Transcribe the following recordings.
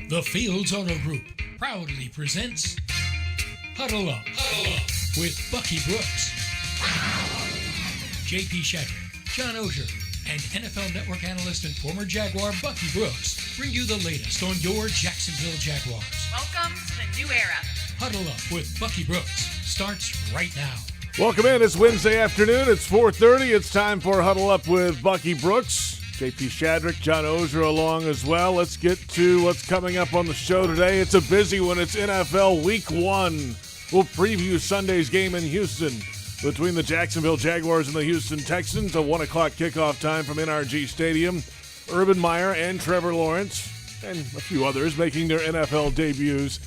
The Fields Auto Group proudly presents Huddle Up, with Bucky Brooks, JP Shadrick, John Oehser, and NFL Network analyst and former Jaguar Bucky Brooks bring you the latest on your Jacksonville Jaguars. Welcome to the new era. Huddle Up with Bucky Brooks starts right now. Welcome in. It's Wednesday afternoon. It's 4:30. It's time for Huddle Up with Bucky Brooks. JP Shadrick, John Oehser along as well. Let's get to what's coming up on the show today. It's a busy one. It's NFL Week 1. We'll preview Sunday's game in Houston between the Jacksonville Jaguars and the Houston Texans. A 1 o'clock kickoff time from NRG Stadium. Urban Meyer and Trevor Lawrence and a few others making their NFL debuts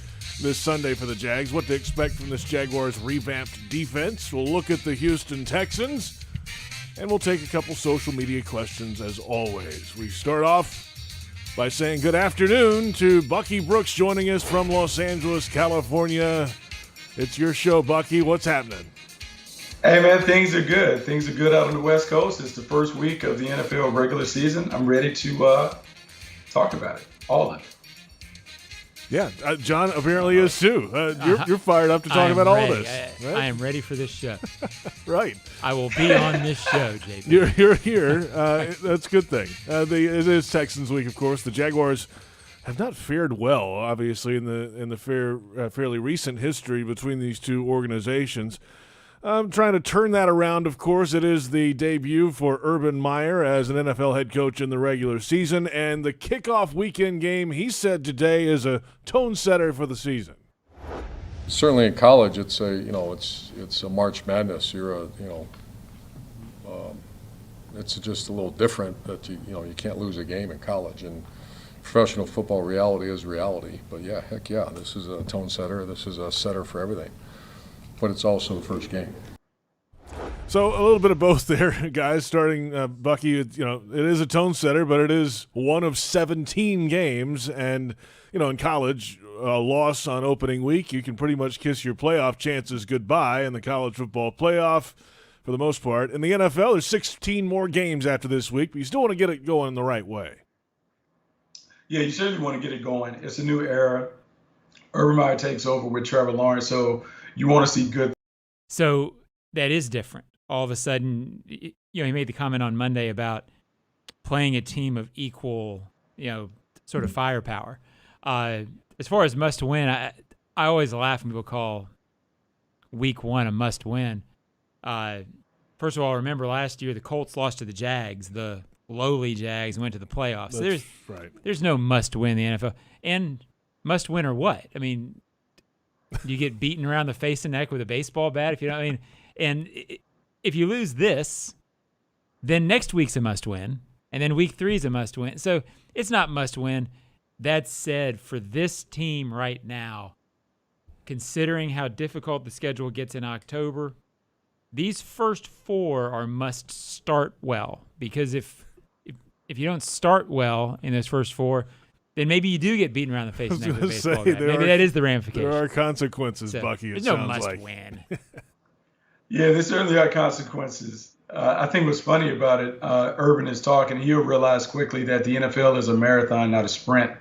this Sunday for the Jags. What to expect from this Jaguars revamped defense. We'll look at the Houston Texans. And we'll take a couple social media questions as always. We start off by saying good afternoon to Bucky Brooks joining us from Los Angeles, California. It's your show, Bucky. What's happening? Hey, man, things are good. Things are good out on the West Coast. It's the first week of the NFL regular season. I'm ready to talk about it, all of it. Yeah, John apparently is too. You're fired up to talk about all this. Right? I am ready for this show. Right. I will be on this show, JP. You're here. That's a good thing. It is Texans week, of course. The Jaguars have not fared well, obviously, in the fairly recent history between these two organizations. I'm trying to turn that around, of course. It is the debut for Urban Meyer as an NFL head coach in the regular season, and the kickoff weekend game, he said today, is a tone setter for the season. Certainly in college, it's a March Madness. It's just a little different that you can't lose a game in college, and professional football reality is reality. But yeah, heck yeah, this is a tone setter. This is a setter for everything. But it's also the first game. So a little bit of both there, guys. Starting, Bucky, it is a tone setter, but it is one of 17 games. And, in college, a loss on opening week, you can pretty much kiss your playoff chances goodbye in the college football playoff for the most part. In the NFL, there's 16 more games after this week, but you still want to get it going the right way. Yeah, you certainly want to get it going. It's a new era. Urban Meyer takes over with Trevor Lawrence, so you want to see good. So that is different. All of a sudden, he made the comment on Monday about playing a team of equal, sort of firepower. As far as must win, I always laugh when people call week 1 a must win. First of all, remember last year the Colts lost to the Jags, the lowly Jags, and went to the playoffs. So there's no must win in the NFL. And must win or what? I mean, you get beaten around the face and neck with a baseball bat if you don't. And if you lose this, then next week's a must win, and then week 3 is a must win. So it's not must win. That said, for this team right now, considering how difficult the schedule gets in October, these first 4 are must start well, because if you don't start well in those first 4, then maybe you do get beaten around the face and neck with a baseball bat. Maybe that is the ramification. There are consequences, so, Bucky, there's no must win. Yeah, there certainly are consequences. I think what's funny about it, Urban is talking, he'll realize quickly that the NFL is a marathon, not a sprint.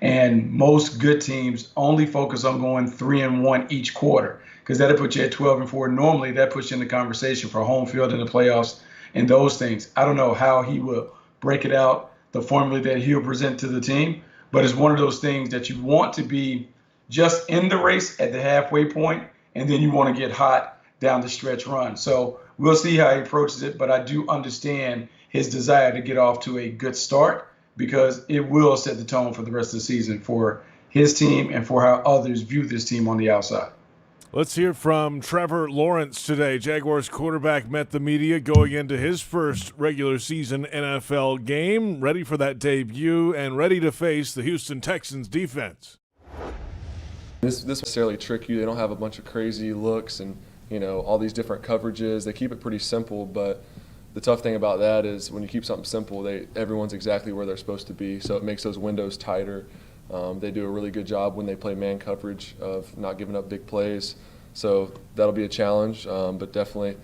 And most good teams only focus on going 3-1 each quarter, because that'll put you at 12-4. Normally, that puts you in the conversation for home field in the playoffs and those things. I don't know how he will break it out, the formula that he'll present to the team. But it's one of those things that you want to be just in the race at the halfway point, and then you want to get hot down the stretch run. So we'll see how he approaches it, but I do understand his desire to get off to a good start, because it will set the tone for the rest of the season for his team and for how others view this team on the outside. Let's hear from Trevor Lawrence today. Jaguars quarterback met the media going into his first regular season NFL game, ready for that debut and ready to face the Houston Texans defense. This necessarily trick you. They don't have a bunch of crazy looks and all these different coverages. They keep it pretty simple, but the tough thing about that is when you keep something simple, everyone's exactly where they're supposed to be, so it makes those windows tighter. They do a really good job when they play man coverage of not giving up big plays. So that'll be a challenge, but definitely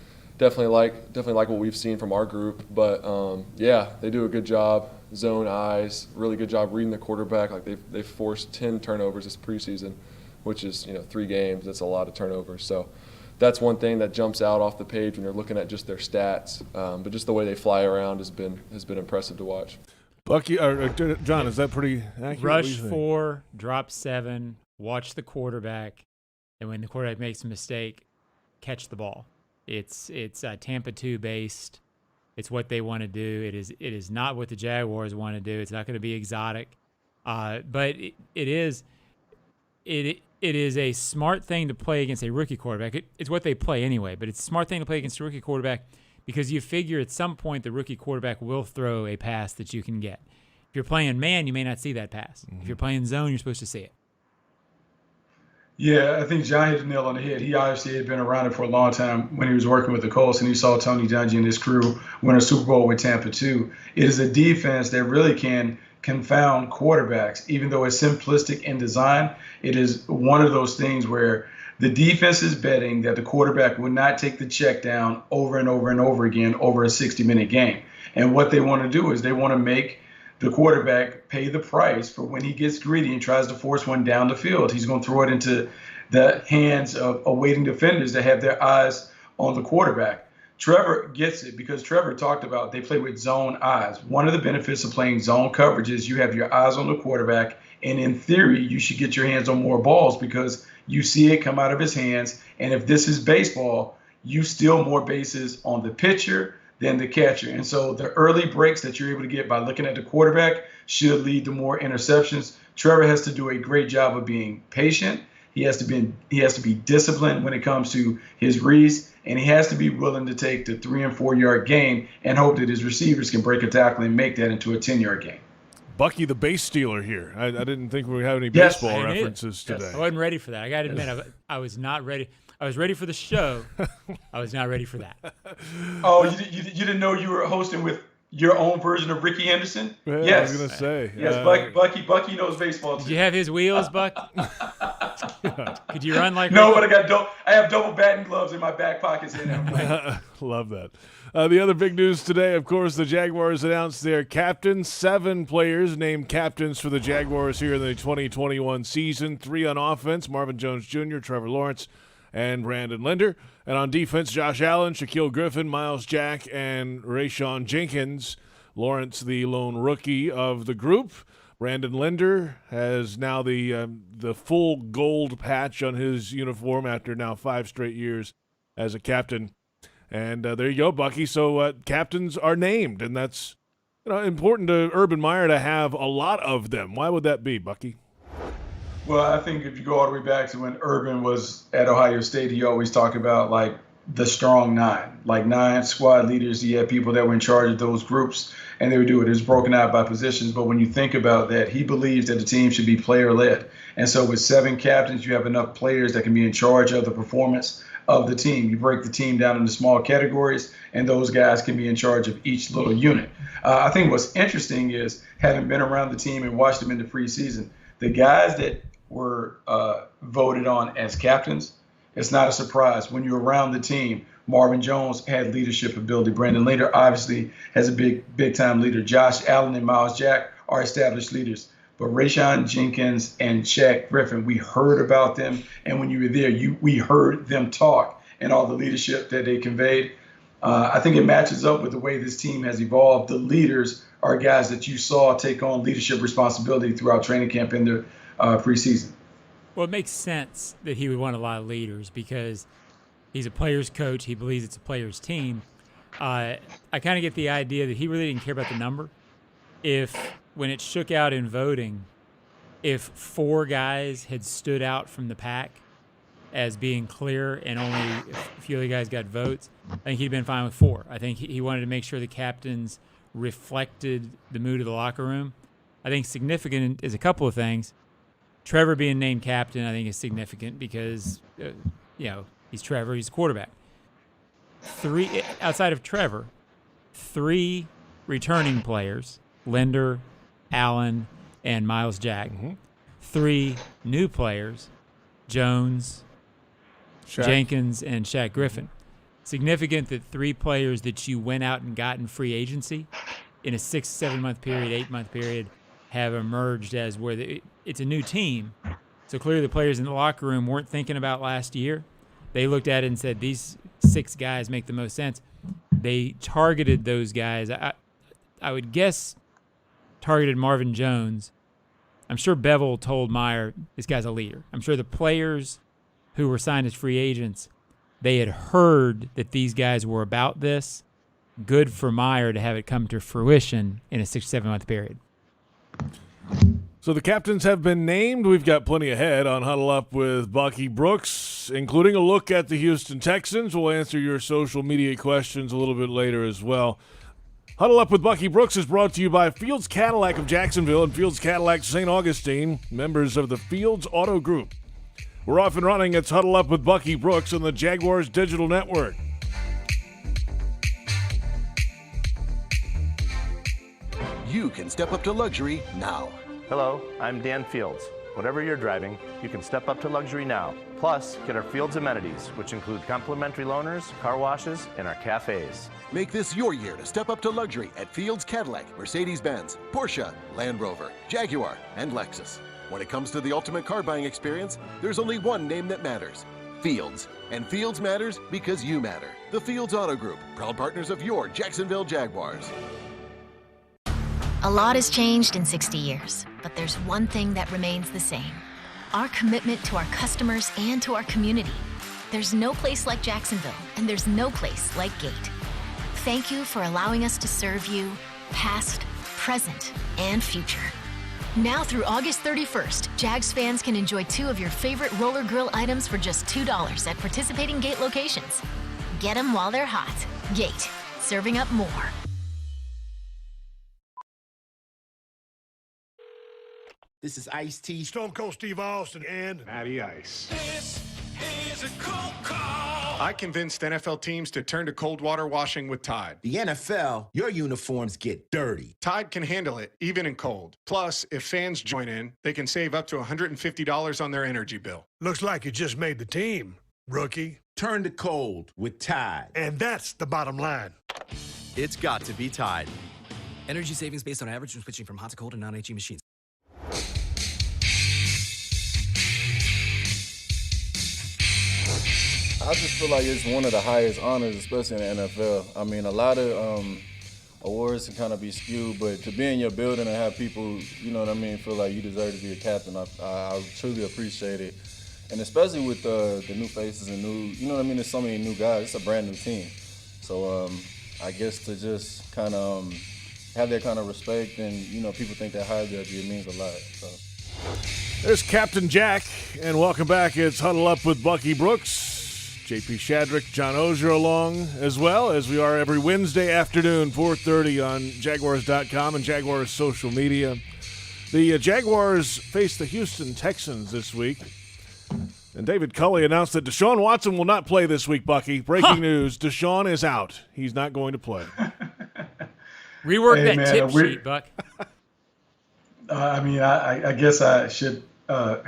like what we've seen from our group. But yeah, they do a good job. zone eyes, really good job reading the quarterback. Like they've forced 10 turnovers this preseason, which is 3 games. That's a lot of turnovers. So that's one thing that jumps out off the page when you're looking at just their stats. But just the way they fly around has been impressive to watch. Bucky or John, is that pretty accurate? Rush 4, drop 7, watch the quarterback, and when the quarterback makes a mistake, catch the ball. It's Tampa 2 based. It's what they want to do. It is not what the Jaguars want to do. It's not going to be exotic, but it is a smart thing to play against a rookie quarterback. It's what they play anyway, but it's a smart thing to play against a rookie quarterback because you figure at some point the rookie quarterback will throw a pass that you can get. If you're playing man, you may not see that pass. If you're playing zone, you're supposed to see it. Yeah, I think John hit the nail on the head. He obviously had been around it for a long time when he was working with the Colts, and he saw Tony Dungy and his crew win a Super Bowl with Tampa 2. It is a defense that really can confound quarterbacks. Even though it's simplistic in design, it is one of those things where the defense is betting that the quarterback would not take the check down over and over and over again over a 60-minute game. And what they want to do is they want to make the quarterback pay the price for when he gets greedy and tries to force one down the field. He's going to throw it into the hands of awaiting defenders that have their eyes on the quarterback. Trevor gets it because Trevor talked about they play with zone eyes. One of the benefits of playing zone coverage is you have your eyes on the quarterback, and in theory, you should get your hands on more balls because you see it come out of his hands. And if this is baseball, you steal more bases on the pitcher than the catcher. And so the early breaks that you're able to get by looking at the quarterback should lead to more interceptions. Trevor has to do a great job of being patient. He has to be disciplined when it comes to his reads, and he has to be willing to take the 3 and 4 yard gain and hope that his receivers can break a tackle and make that into a 10-yard gain. Bucky, the base stealer here. I didn't think we would have any baseball references today. I wasn't ready for that. I got to admit, I was not ready. I was ready for the show. I was not ready for that. Oh, you didn't know you were hosting with your own version of Ricky Henderson? Yeah, Yes. I was going to say. Yes, Bucky knows baseball too. Did you have his wheels, Buck? Could you run like No, Ricky? but I have double batting gloves in my back pockets. Love that. The other big news today, of course, the Jaguars announced their captains. 7 players named captains for the Jaguars here in the 2021 season. 3 on offense, Marvin Jones Jr., Trevor Lawrence, and Brandon Linder. And on defense, Josh Allen, Shaquille Griffin, Miles Jack, and Rayshon Jenkins. Lawrence, the lone rookie of the group. Brandon Linder has now the full gold patch on his uniform after now 5 straight years as a captain. And there you go, Bucky. So captains are named, and that's important to Urban Meyer to have a lot of them. Why would that be, Bucky? Well, I think if you go all the way back to when Urban was at Ohio State, he always talked about like the strong 9, like 9 squad leaders. He had people that were in charge of those groups, and they would do it. It was broken out by positions. But when you think about that, he believes that the team should be player-led. And so with 7 captains, you have enough players that can be in charge of the performance of the team. You break the team down into small categories, and those guys can be in charge of each little unit. I think what's interesting is, having been around the team and watched them in the preseason, the guys that were voted on as captains, it's not a surprise. When you're around the team, Marvin Jones had leadership ability. Brandon Linder obviously has a big-time leader. Josh Allen and Miles Jack are established leaders. But Rayshon Jenkins and Shaq Griffin, we heard about them, and when you were there, we heard them talk and all the leadership that they conveyed. I think it matches up with the way this team has evolved. The leaders are guys that you saw take on leadership responsibility throughout training camp in the preseason. Well, it makes sense that he would want a lot of leaders because he's a player's coach. He believes it's a player's team. I kind of get the idea that he really didn't care about the number. When it shook out in voting, if 4 guys had stood out from the pack as being clear and only a few other guys got votes, I think he'd been fine with 4. I think he wanted to make sure the captains reflected the mood of the locker room. I think significant is a couple of things. Trevor being named captain, I think, is significant because, he's Trevor, he's a quarterback. 3, outside of Trevor, 3 returning players, Linder, Allen, and Miles Jack. 3 new players, Jones, Jenkins, and Shaq Griffin. Significant that 3 players that you went out and got in free agency in a 6-7 month period, 8-month period, have emerged as where it's a new team. So clearly the players in the locker room weren't thinking about last year. They looked at it and said, these 6 guys make the most sense. They targeted those guys. I would guess targeted Marvin Jones. I'm sure Bevel told Meyer, this guy's a leader. I'm sure the players who were signed as free agents, they had heard that these guys were about this. Good for Meyer to have it come to fruition in a 6-7 month period. So the captains have been named. We've got plenty ahead on Huddle Up with Bucky Brooks, including a look at the Houston Texans. We'll answer your social media questions a little bit later as well. Huddle Up with Bucky Brooks is brought to you by Fields Cadillac of Jacksonville and Fields Cadillac St. Augustine, members of the Fields Auto Group. We're off and running. It's Huddle Up with Bucky Brooks on the Jaguars Digital Network. You can step up to luxury now. Hello, I'm Dan Fields. Whatever you're driving, you can step up to luxury now. Plus, get our Fields amenities, which include complimentary loaners, car washes, and our cafes. Make this your year to step up to luxury at Fields Cadillac, Mercedes-Benz, Porsche, Land Rover, Jaguar, and Lexus. When it comes to the ultimate car buying experience, there's only one name that matters: Fields. And Fields matters because you matter. The Fields Auto Group, proud partners of your Jacksonville Jaguars. A lot has changed in 60 years, but there's one thing that remains the same: our commitment to our customers and to our community. There's no place like Jacksonville, and there's no place like Gate. Thank you for allowing us to serve you, past, present, and future. Now through August 31st, Jags fans can enjoy 2 of your favorite roller grill items for just $2 at participating Gate locations. Get them while they're hot. Gate, serving up more. This is Ice-T, Stone Cold Steve Austin, and Matty Ice. This is a cold call. I convinced NFL teams to turn to cold water washing with Tide. The NFL, your uniforms get dirty. Tide can handle it, even in cold. Plus, if fans join in, they can save up to $150 on their energy bill. Looks like you just made the team, rookie. Turn to cold with Tide. And that's the bottom line. It's got to be Tide. Energy savings based on average when switching from hot to cold and non-HE machines. I just feel like it's one of the highest honors, especially in the NFL. I mean, a lot of awards can kind of be skewed, but to be in your building and have people, you know what I mean, feel like you deserve to be a captain, I truly appreciate it. And especially with the new faces and new, you know what I mean, there's so many new guys. It's a brand new team. So I guess to just kind of have that kind of respect and, you know, people think that highly of you, it means a lot. So. There's Captain Jack, and welcome back. It's Huddle Up with Bucky Brooks. JP Shadrick, John Oehser along as well, as we are every Wednesday afternoon, 4:30 on Jaguars.com and Jaguars social media. The Jaguars face the Houston Texans this week. And David Culley announced that Deshaun Watson will not play this week, Bucky. Breaking news, Deshaun is out. He's not going to play. Rework that tip sheet, Buck. I guess I should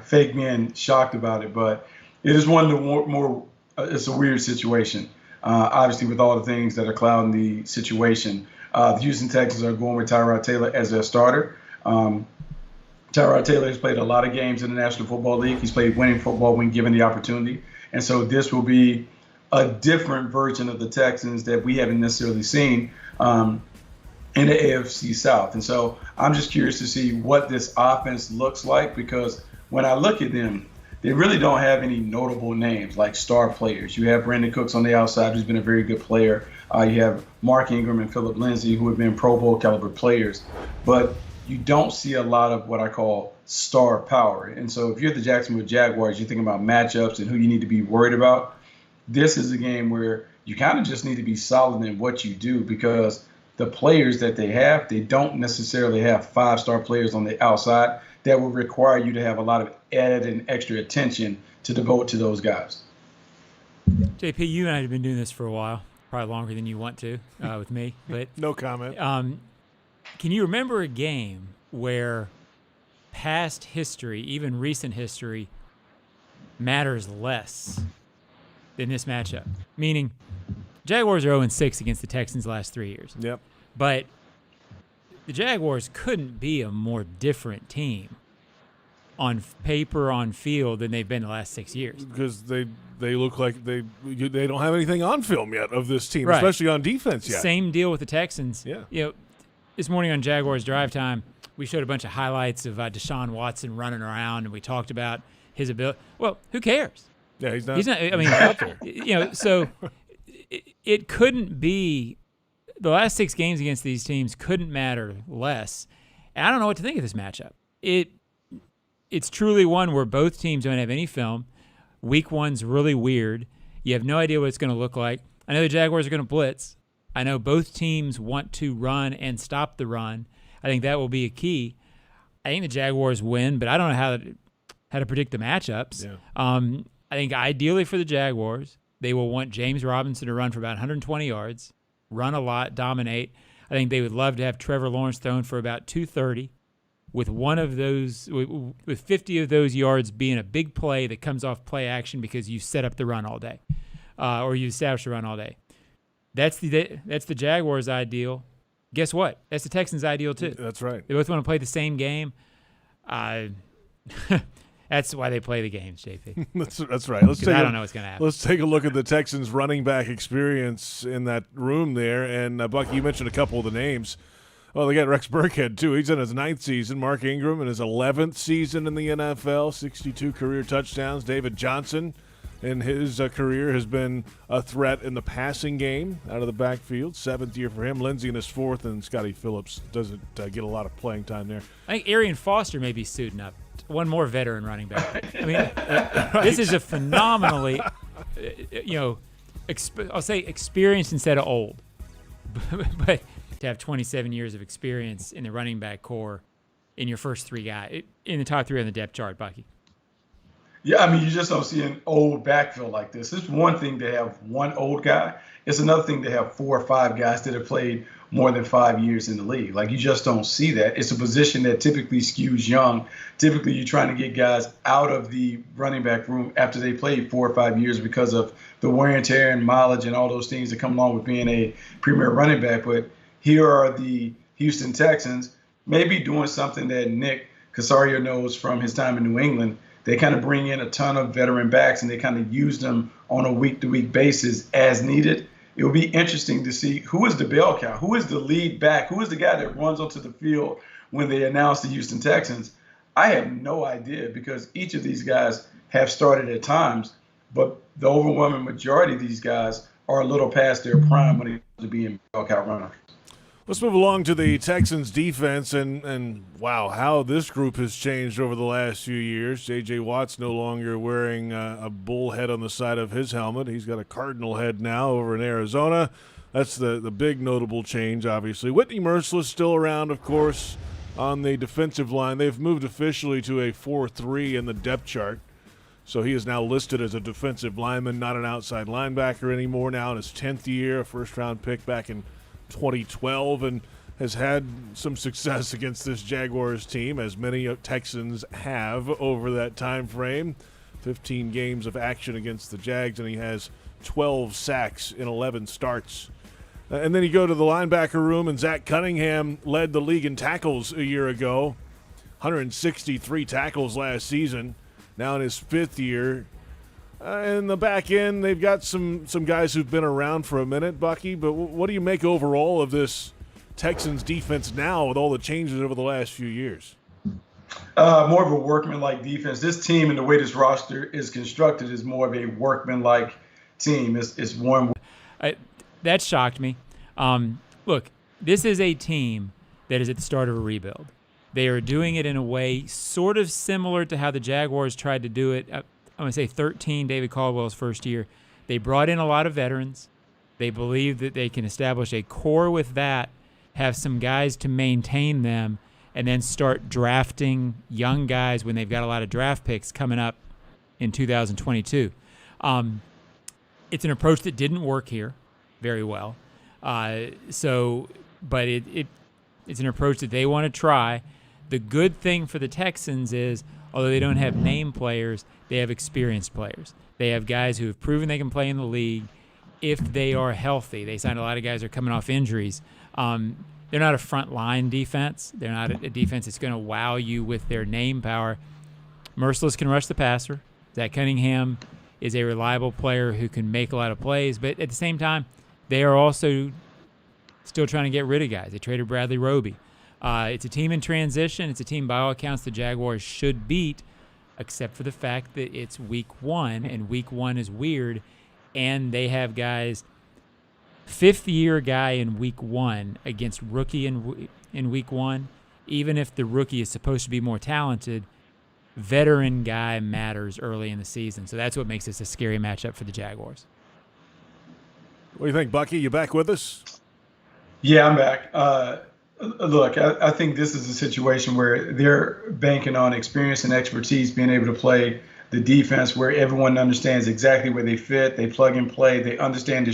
fake being shocked about it, but it is one of the more it's a weird situation. Obviously, with all the things that are clouding the situation, the Houston Texans are going with Tyrod Taylor as their starter. Tyrod Taylor has played a lot of games in the National Football League. He's played winning football when given the opportunity. And so this will be a different version of the Texans that we haven't necessarily seen in the AFC South. And so I'm just curious to see what this offense looks like, because when I look at them, they really don't have any notable names like star players. You have Brandon Cooks on the outside, who's been a very good player. You have Mark Ingram and Phillip Lindsay, who have been Pro Bowl caliber players. But you don't see a lot of what I call star power. And so if you're the Jacksonville Jaguars, you're thinking about matchups and who you need to be worried about. This is a game where you kind of just need to be solid in what you do, because the players that they have, they don't necessarily have 5-star players on the outside that will require you to have a lot of added and extra attention to devote to those guys. JP, you and I have been doing this for a while, probably longer than you want to with me. But no comment. Can you remember a game where past history, even recent history, matters less than this matchup? Meaning, Jaguars are 0-6 against the Texans the last 3 years. Yep. But the Jaguars couldn't be a more different team on paper, on field, than they've been the last 6 years. Because they look like they don't have anything on film yet of this team, Right. especially on defense yet. Same deal with the Texans. Yeah. You know, this morning on Jaguars Drive Time, we showed a bunch of highlights of Deshaun Watson running around, and we talked about his ability. Well, who cares? Yeah, he's not. He's not. I mean, out there. You know, so it couldn't be. The last 6 games against these teams couldn't matter less. And I don't know what to think of this matchup. It's truly one where both teams don't have any film. Week 1's really weird. You have no idea what it's going to look like. I know the Jaguars are going to blitz. I know both teams want to run and stop the run. I think that will be a key. I think the Jaguars win, but I don't know how to predict the matchups. Yeah. I think ideally for the Jaguars, they will want James Robinson to run for about 120 yards, run a lot, dominate. I think they would love to have Trevor Lawrence thrown for about 230. With one of those, with 50 of those yards being a big play that comes off play action because you set up the run all day, or you establish the run all day. That's the Jaguars' ideal. Guess what? That's the Texans' ideal too. That's right. They both want to play the same game. That's why they play the games, JP. That's right. I don't know what's going to happen. Let's take a look at the Texans' running back experience in that room there. And Bucky, you mentioned a couple of the names. Oh, they got Rex Burkhead, too. He's in his 9th season. Mark Ingram in his 11th season in the NFL, 62 career touchdowns. David Johnson in his career has been a threat in the passing game out of the backfield. 7th year for him. Lindsey in his 4th, and Scotty Phillips doesn't get a lot of playing time there. I think Arian Foster may be suiting up. One more veteran running back. I mean, this is a phenomenally, I'll say experienced instead of old. But to have 27 years of experience in the running back core in your first 3 guys, in the top 3 on the depth chart, Bucky. Yeah, I mean, you just don't see an old backfield like this. It's one thing to have one old guy. It's another thing to have 4 or 5 guys that have played more than 5 years in the league. Like, you just don't see that. It's a position that typically skews young. Typically, you're trying to get guys out of the running back room after they played 4 or 5 years because of the wear and tear and mileage and all those things that come along with being a premier running back. But here are the Houston Texans maybe doing something that Nick Casario knows from his time in New England. They kind of bring in a ton of veteran backs, and they kind of use them on a week-to-week basis as needed. It will be interesting to see who is the bell cow, who is the lead back, who is the guy that runs onto the field when they announce the Houston Texans. I have no idea because each of these guys have started at times, but the overwhelming majority of these guys are a little past their prime when it comes to being bell cow runners. Let's move along to the Texans defense, and wow, how this group has changed over the last few years. J.J. Watt's no longer wearing a bull head on the side of his helmet. He's got a cardinal head now over in Arizona. That's the big notable change, obviously. Whitney Merciless still around, of course, on the defensive line. They've moved officially to a 4-3 in the depth chart. So he is now listed as a defensive lineman, not an outside linebacker anymore, now in his 10th year, a first-round pick back in 2012, and has had some success against this Jaguars team, as many Texans have over that time frame. 15 games of action against the Jags, and he has 12 sacks in 11 starts. And then you go to the linebacker room, and Zach Cunningham led the league in tackles a year ago. 163 tackles last season, now in his 5th year. In the back end, they've got some guys who've been around for a minute, Bucky, but what do you make overall of this Texans defense now with all the changes over the last few years? More of a workman-like defense. This team and the way this roster is constructed is more of a workman-like team. It's one. That shocked me. Look, this is a team that is at the start of a rebuild. They are doing it in a way sort of similar to how the Jaguars tried to do it. I'm going to say 13, David Caldwell's first year. They brought in a lot of veterans. They believe that they can establish a core with that, have some guys to maintain them, and then start drafting young guys when they've got a lot of draft picks coming up in 2022. It's an approach that didn't work here very well. But it's an approach that they want to try. The good thing for the Texans is, although they don't have name players, they have experienced players. They have guys who have proven they can play in the league if they are healthy. They signed a lot of guys who are coming off injuries. they're not a front line defense. They're not a defense that's going to wow you with their name power. Merciless can rush the passer. Zach Cunningham is a reliable player who can make a lot of plays, but at the same time, they are also still trying to get rid of guys. They traded Bradley Roby. It's a team in transition. It's a team, by all accounts, the Jaguars should beat, except for the fact that it's week 1, and week 1 is weird, and they have guys, fifth-year guy in week 1 against rookie in week 1. Even if the rookie is supposed to be more talented, veteran guy matters early in the season. So that's what makes this a scary matchup for the Jaguars. What do you think, Bucky? You back with us? Yeah, I'm back. Look, I think this is a situation where they're banking on experience and expertise, being able to play the defense where everyone understands exactly where they fit. They plug and play. They understand the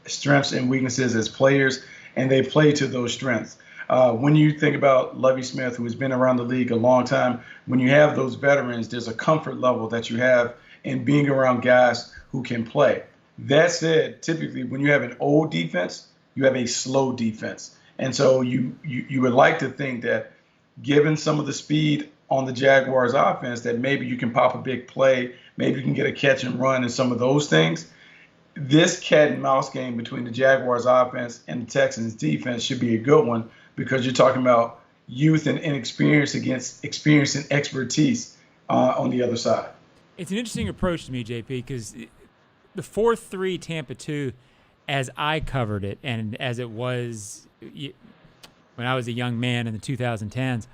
strengths and weaknesses as players, and they play to those strengths. When you think about Lovie Smith, who has been around the league a long time, when you have those veterans, there's a comfort level that you have in being around guys who can play. That said, typically when you have an old defense, you have a slow defense. And so you would like to think that given some of the speed on the Jaguars offense, that maybe you can pop a big play, maybe you can get a catch and run and some of those things. This cat and mouse game between the Jaguars offense and the Texans defense should be a good one, because you're talking about youth and inexperience against experience and expertise on the other side. It's an interesting approach to me, JP, because the 4-3 Tampa 2, as I covered it and as it was when I was a young man in the 2010s,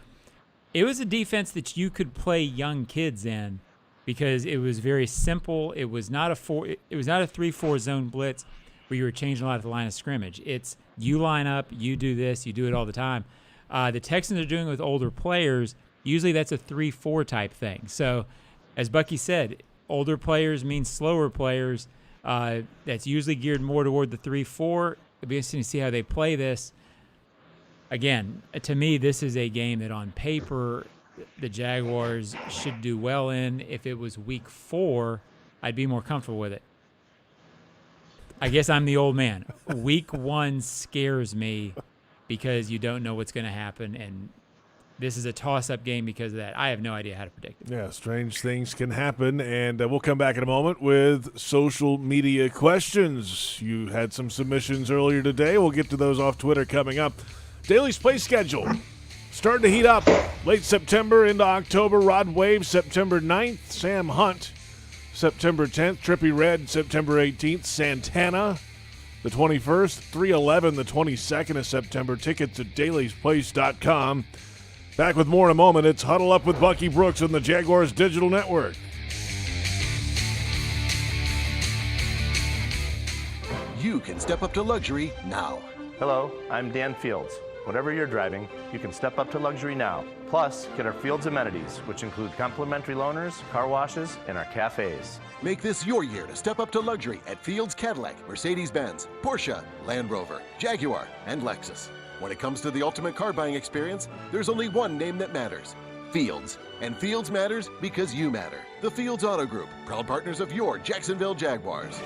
it was a defense that you could play young kids in because it was very simple. It was not a 3-4 zone blitz where you were changing a lot at the line of scrimmage. It's you line up, you do this, you do it all the time. The Texans are doing it with older players. Usually that's a 3-4 type thing. So as Bucky said, older players mean slower players. That's usually geared more toward the 3-4. It'll be interesting to see how they play this. Again, to me, this is a game that on paper the Jaguars should do well in. If it was week 4, I'd be more comfortable with it. I guess I'm the old man. Week 1 scares me because you don't know what's going to happen, and this is a toss-up game because of that. I have no idea how to predict it. Yeah, strange things can happen, and we'll come back in a moment with social media questions. You had some submissions earlier today. We'll get to those off Twitter coming up. Daly's play schedule starting to heat up. Late September into October. Rod Wave, September 9th. Sam Hunt, September 10th. Trippy Red, September 18th. Santana, the 21st. 311, the 22nd of September. Tickets at dailysplace.com. Back with more in a moment. It's Huddle Up with Bucky Brooks on the Jaguars Digital Network. You can step up to luxury now. Hello, I'm Dan Fields. Whatever you're driving, you can step up to luxury now. Plus, get our Fields amenities, which include complimentary loaners, car washes, and our cafes. Make this your year to step up to luxury at Fields Cadillac, Mercedes-Benz, Porsche, Land Rover, Jaguar, and Lexus. When it comes to the ultimate car buying experience, there's only one name that matters: Fields. And Fields matters because you matter. The Fields Auto Group, proud partners of your Jacksonville Jaguars.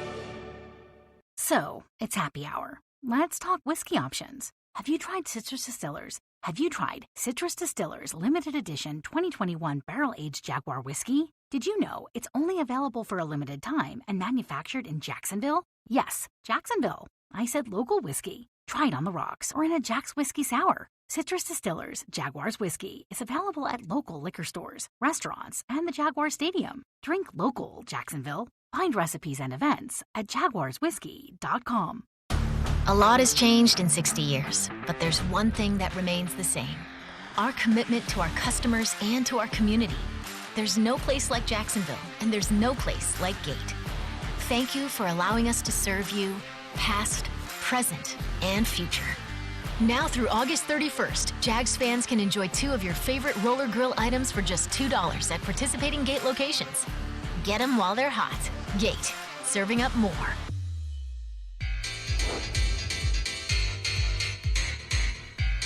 So, it's happy hour. Let's talk whiskey options. Have you tried Citrus Distillers? Have you tried Citrus Distillers Limited Edition 2021 Barrel-Aged Jaguar Whiskey? Did you know it's only available for a limited time and manufactured in Jacksonville? Yes, Jacksonville. I said local whiskey. Try it on the rocks or in a Jack's Whiskey Sour. Citrus Distillers Jaguars Whiskey is available at local liquor stores, restaurants, and the Jaguar Stadium. Drink local, Jacksonville. Find recipes and events at jaguarswhiskey.com. A lot has changed in 60 years, but there's one thing that remains the same: our commitment to our customers and to our community. There's no place like Jacksonville, and there's no place like Gate. Thank you for allowing us to serve you, past, present, and future. Now through August 31st, Jags fans can enjoy 2 of your favorite roller grill items for just $2 at participating Gate locations. Get them while they're hot. Gate, serving up more.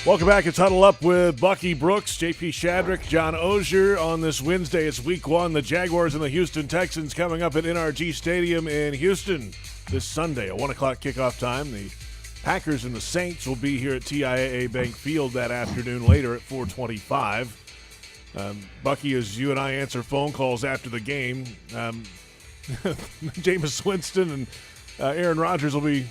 Welcome back. It's Huddle Up with Bucky Brooks, JP Shadrick, John Oehser. On this Wednesday, it's week 1. The Jaguars and the Houston Texans coming up at NRG Stadium in Houston this Sunday, a 1 o'clock kickoff time. The Packers and the Saints will be here at TIAA Bank Field that afternoon later at 4:25. Bucky, as you and I answer phone calls after the game, Jameis Winston and Aaron Rodgers will be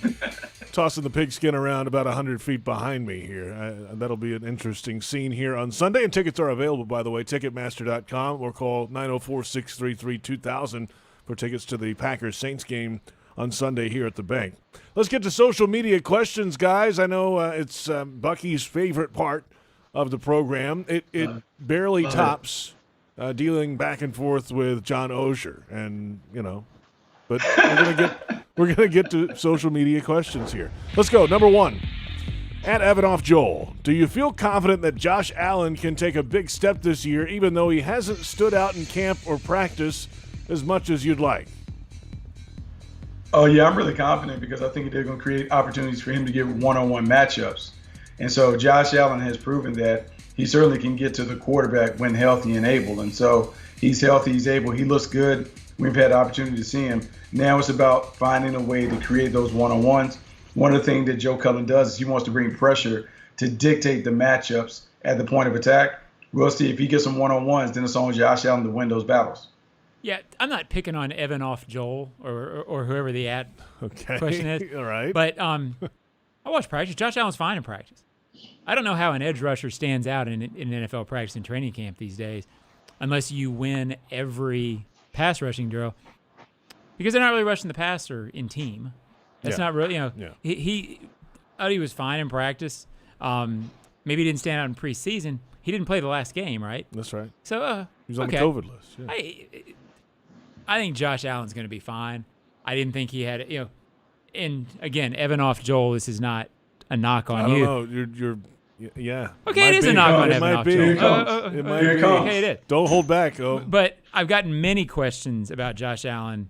tossing the pigskin around about 100 feet behind me here. That'll be an interesting scene here on Sunday, and tickets are available, by the way, Ticketmaster.com, or call 904-633-2000 for tickets to the Packers-Saints game on Sunday here at the bank. Let's get to social media questions, guys. I know it's Bucky's favorite part of the program. It barely tops dealing back and forth with John Oehser, and but we're gonna get to social media questions here. Let's go. Number one, at Evanoff Joel, do you feel confident that Josh Allen can take a big step this year, even though he hasn't stood out in camp or practice as much as you'd like? Oh, yeah, I'm really confident because I think they're going to create opportunities for him to get one-on-one matchups. And so Josh Allen has proven that he certainly can get to the quarterback when healthy and able. And so he's healthy, he's able, he looks good. We've had the opportunity to see him. Now it's about finding a way to create those one-on-ones. One of the things that Joe Cullen does is he wants to bring pressure to dictate the matchups at the point of attack. We'll see if he gets some one-on-ones, then it's on Josh Allen to win those battles. Yeah, I'm not picking on Evanoff Joel or whoever the question is. All right. But I watch practice. Josh Allen's fine in practice. I don't know how an edge rusher stands out in NFL practice and training camp these days unless you win every pass rushing drill because they're not really rushing the passer in team. That's not really, he was fine in practice. Maybe he didn't stand out in preseason. He didn't play the last game, right? That's right. So he was on the COVID list. Yeah. I think Josh Allen's going to be fine. I didn't think he had, and again, Evanoff Joel, this is not a knock on you. I don't know. You're yeah. Okay, it is a knock on Evanoff Joel. It might be. Okay, it is. Don't hold back. Oh. But I've gotten many questions about Josh Allen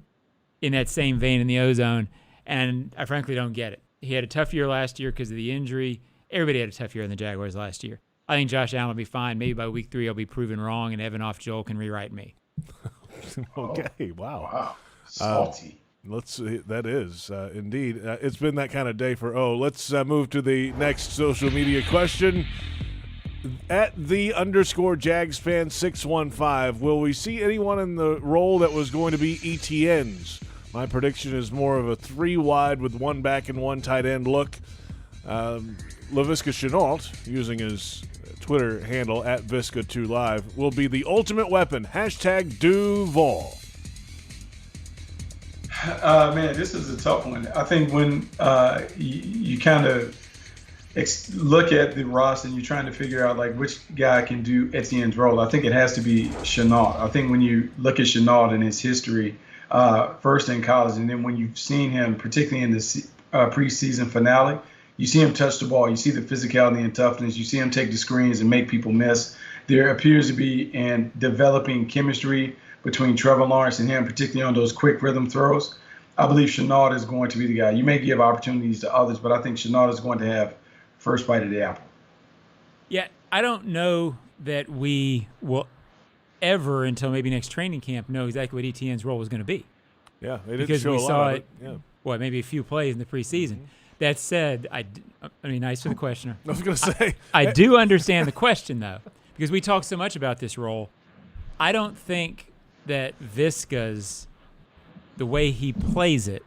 in that same vein in the ozone, and I frankly don't get it. He had a tough year last year because of the injury. Everybody had a tough year in the Jaguars last year. I think Josh Allen will be fine. Maybe by week 3 I'll be proven wrong, and Evanoff Joel can rewrite me. Okay, wow. Salty. Let's see. That is indeed. It's been that kind of day for Let's move to the next social media question. At the _JagsFan615, will we see anyone in the role that was going to be ETN's? My prediction is more of a 3 wide with 1 back and 1 tight end look. Laviska Shenault, using his Twitter handle at Visca2Live, will be the ultimate weapon. #Duval. Man, this is a tough one. I think when you kind of look at the roster and you're trying to figure out like which guy can do Etienne's role, I think it has to be Shenault. I think when you look at Shenault and his history, first in college, and then when you've seen him, particularly in the preseason finale, you see him touch the ball. You see the physicality and toughness. You see him take the screens and make people miss. There appears to be in developing chemistry between Trevor Lawrence and him, particularly on those quick rhythm throws. I believe Shenault is going to be the guy. You may give opportunities to others, but I think Shenault is going to have first bite of the apple. Yeah, I don't know that we will ever, until maybe next training camp, know exactly what ETN's role was going to be. Yeah, they didn't because show we a lot saw of it. Yeah. What, maybe a few plays in the preseason. Mm-hmm. That said, nice for the questioner. I was going to say. I do understand the question, though, because we talk so much about this role. I don't think that Visca's, the way he plays it,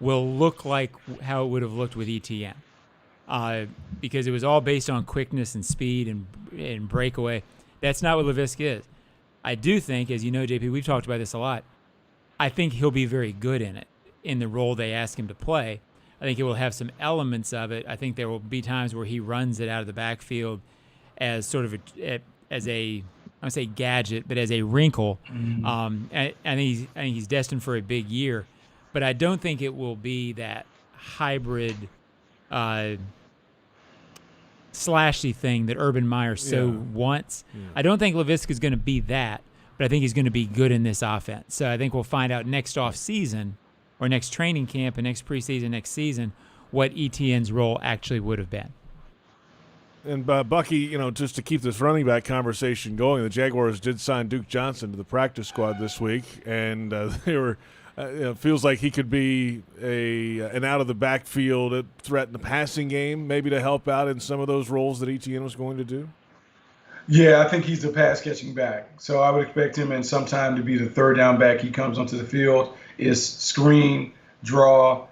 will look like how it would have looked with ETN. Because it was all based on quickness and speed and breakaway. That's not what Laviska is. I do think, as you know, JP, we've talked about this a lot, I think he'll be very good in it, in the role they ask him to play. I think he will have some elements of it. I think there will be times where he runs it out of the backfield as sort of I would say gadget, but as a wrinkle. Mm-hmm. I think he's destined for a big year, but I don't think it will be that hybrid slashy thing that Urban Meyer wants. Yeah. I don't think Laviska is going to be that, but I think he's going to be good in this offense. So I think we'll find out next off season or next training camp and next preseason, next season, what ETN's role actually would have been. And Bucky, just to keep this running back conversation going, the Jaguars did sign Duke Johnson to the practice squad this week, and they were Feels like he could be an out of the backfield threat in the passing game, maybe to help out in some of those roles that Etienne was going to do. Yeah, I think he's a pass catching back. So I would expect him in some time to be the third down back. He comes onto the field, is screen, draw,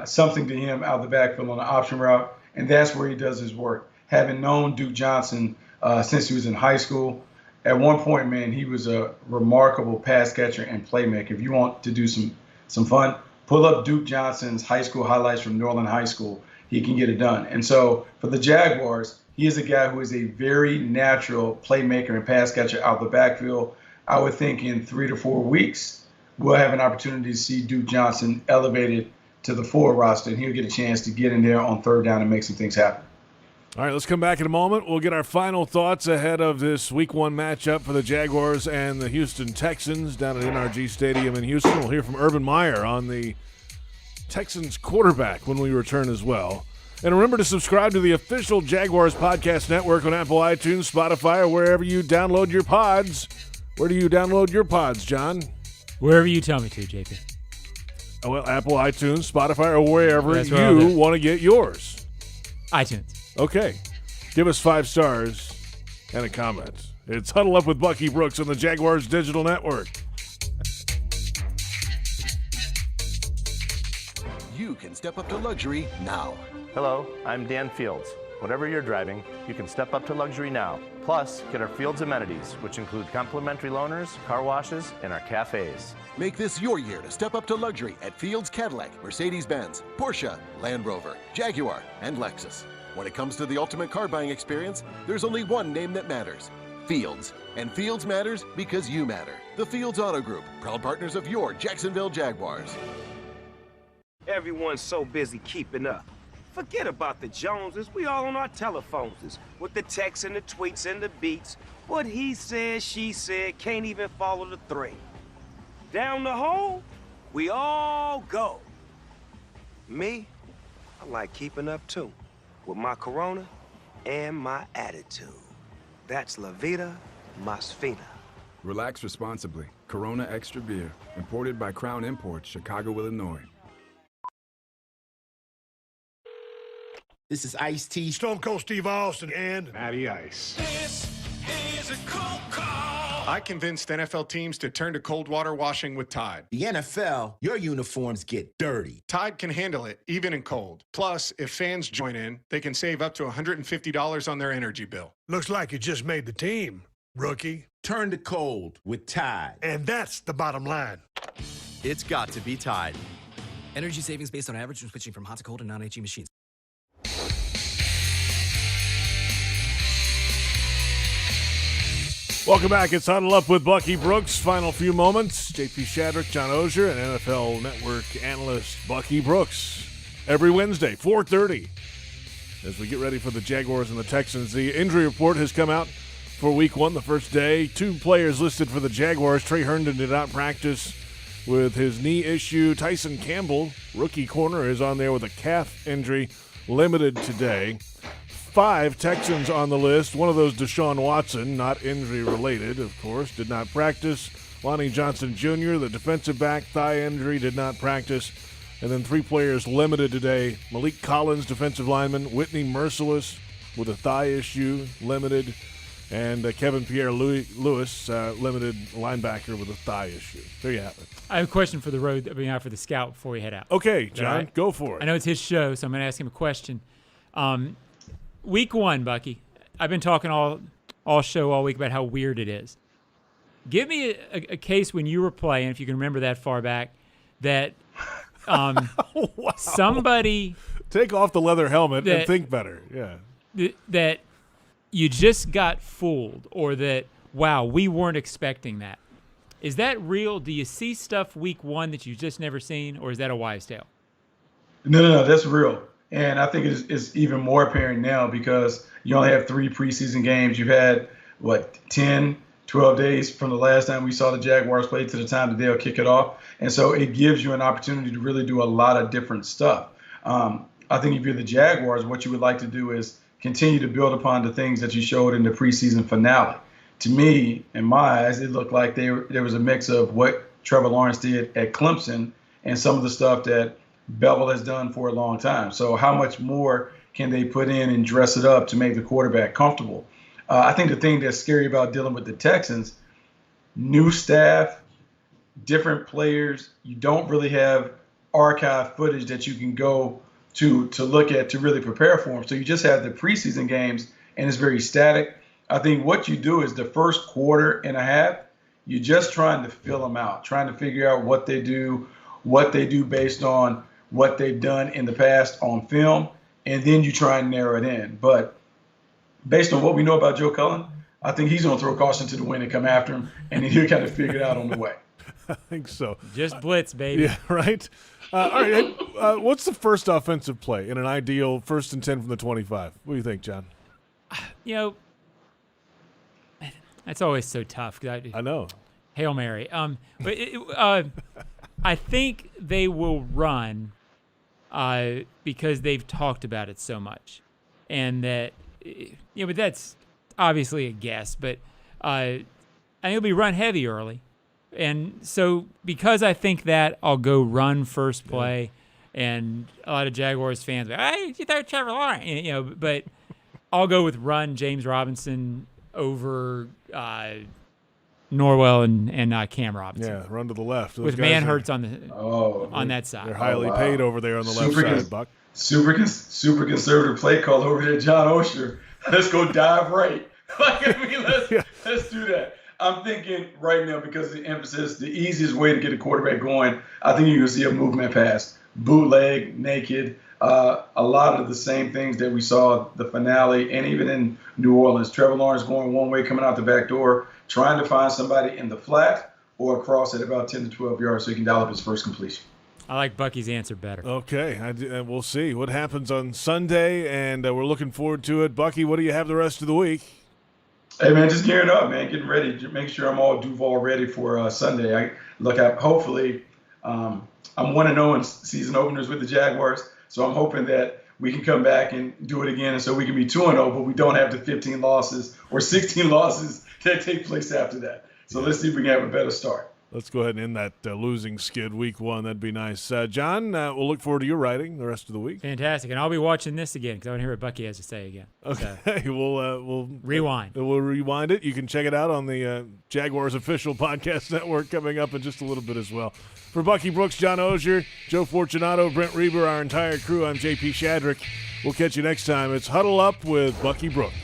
something to him out of the backfield on the option route, and that's where he does his work. Having known Duke Johnson since he was in high school, at one point, man, he was a remarkable pass catcher and playmaker. If you want to do some fun, pull up Duke Johnson's high school highlights from Norland High School. He can get it done. And so for the Jaguars, he is a guy who is a very natural playmaker and pass catcher out the backfield. I would think in 3 to 4 weeks, we'll have an opportunity to see Duke Johnson elevated to the full roster, and he'll get a chance to get in there on third down and make some things happen. All right, let's come back in a moment. We'll get our final thoughts ahead of this Week 1 matchup for the Jaguars and the Houston Texans down at NRG Stadium in Houston. We'll hear from Urban Meyer on the Texans quarterback when we return as well. And remember to subscribe to the official Jaguars podcast network on Apple, iTunes, Spotify, or wherever you download your pods. Where do you download your pods, John? Wherever you tell me to, JP. Oh, well, Apple, iTunes, Spotify, or wherever you want to get yours. iTunes. Okay. Give us 5 stars and a comment. It's Huddle Up with Bucky Brooks on the Jaguars Digital Network. You can step up to luxury now. Hello, I'm Dan Fields. Whatever you're driving, you can step up to luxury now. Plus, get our Fields amenities, which include complimentary loaners, car washes, and our cafes. Make this your year to step up to luxury at Fields Cadillac, Mercedes-Benz, Porsche, Land Rover, Jaguar, and Lexus. When it comes to the ultimate car buying experience, there's only one name that matters: Fields. And Fields matters because you matter. The Fields Auto Group, proud partners of your Jacksonville Jaguars. Everyone's so busy keeping up. Forget about the Joneses. We all on our telephones with the texts and the tweets and the beats. What he said, she said, can't even follow the thread. Down the hole, we all go. Me, I like keeping up too, with my Corona and my attitude. That's La Vida Mas Fina. Relax responsibly. Corona Extra Beer, imported by Crown Imports, Chicago, Illinois. This is Ice-T, Stone Cold Steve Austin, and Matty Ice. This is a cold call. I convinced NFL teams to turn to cold water washing with Tide. the NFL, your uniforms get dirty. Tide can handle it, even in cold. Plus, if fans join in, they can save up to $150 on their energy bill. looks like you just made the team, rookie. Turn to cold with Tide. And that's the bottom line. It's got to be Tide. Energy savings based on average when switching from hot to cold and non-HE machines. Welcome back. It's Huddle Up with Bucky Brooks. Final few moments. JP Shadrick, John Oehser, and NFL Network analyst Bucky Brooks. Every Wednesday, 4:30. As we get ready for the Jaguars and the Texans, the injury report has come out for Week 1, the first day. 2 players listed for the Jaguars. Trey Herndon did not practice with his knee issue. Tyson Campbell, rookie corner, is on there with a calf injury, limited today. 5 Texans on the list. One of those, Deshaun Watson, not injury-related, of course, did not practice. Lonnie Johnson Jr., the defensive back, thigh injury, did not practice. And then 3 players limited today. Malik Collins, defensive lineman. Whitney Merciless with a thigh issue, limited. And Kevin Pierre-Louis, limited linebacker with a thigh issue. There you have it. I have a question for the road, for the scout before we head out. Okay, John, right? go for it. I know it's his show, so I'm going to ask him a question. Week 1, Bucky. I've bing talking all show all week about how weird it is. Give me a case when you were playing, if you can remember that far back, that wow. Somebody take off the leather helmet and think better. Yeah, that you just got fooled, or that wow, we weren't expecting that. Is that real? Do you see stuff Week 1 that you've just never seen, or is that a wives' tale? No, that's real. And I think it's even more apparent now because you only have 3 preseason games. You've had, 10, 12 days from the last time we saw the Jaguars play to the time that they'll kick it off. And so it gives you an opportunity to really do a lot of different stuff. I think if you're the Jaguars, what you would like to do is continue to build upon the things that you showed in the preseason finale. To me, in my eyes, it looked like there was a mix of what Trevor Lawrence did at Clemson and some of the stuff that Bevel has done for a long time. So how much more can they put in and dress it up to make the quarterback comfortable? I think the thing that's scary about dealing with the Texans, new staff, different players, you don't really have archive footage that you can go to look at to really prepare for them. So you just have the preseason games, and it's very static. I think what you do is the first quarter and a half, you're just trying to fill them out, trying to figure out what they do based on what they've done in the past on film, and then you try and narrow it in. But based on what we know about Joe Cullen, I think he's going to throw caution to the wind and come after him, and then he'll kind of figure it out on the way. I think so. Just blitz, baby. Yeah, right? All right. What's the first offensive play in an ideal 1st and 10 from the 25? What do you think, John? You know, that's always so tough. I know. Hail Mary. But I think they will run because they've talked about it so much. And that, but that's obviously a guess. But I think it'll be run heavy early. And so because I think that, I'll go run first play. Yeah. And a lot of Jaguars fans are like, hey, you throw Trevor Lawrence. But I'll go with run James Robinson over Norwell and Cam Robinson. Yeah, run to the left. With Manhurts on that side. They're highly paid over there on the left side, Buck. Super conservative play call over there, John Oehser. Let's go dive right. Let's do that. I'm thinking right now, because of the emphasis, the easiest way to get a quarterback going, I think you're going to see a movement pass. Bootleg, naked, a lot of the same things that we saw the finale and even in New Orleans. Trevor Lawrence going one way, coming out the back door, trying to find somebody in the flat or across at about 10 to 12 yards so he can dial up his first completion. I like Bucky's answer better. Okay, we'll see what happens on Sunday, and we're looking forward to it. Bucky, what do you have the rest of the week? Hey, man, just gearing up, man, getting ready. Just make sure I'm all Duval ready for Sunday. Hopefully, I'm 1-0 in season openers with the Jaguars, so I'm hoping that we can come back and do it again, and so we can be 2-0, but we don't have the 15 losses or 16 losses that take place after that. So let's see if we can have a better start. Let's go ahead and end that losing skid week 1. That'd be nice. John, we'll look forward to your writing the rest of the week. Fantastic. And I'll be watching this again because I want to hear what Bucky has to say again. Okay. So, we'll rewind. We'll rewind it. You can check it out on the Jaguars official podcast network coming up in just a little bit as well. For Bucky Brooks, John Oehser, Joe Fortunato, Brent Reber, our entire crew, I'm JP Shadrick. We'll catch you next time. It's Huddle Up with Bucky Brooks.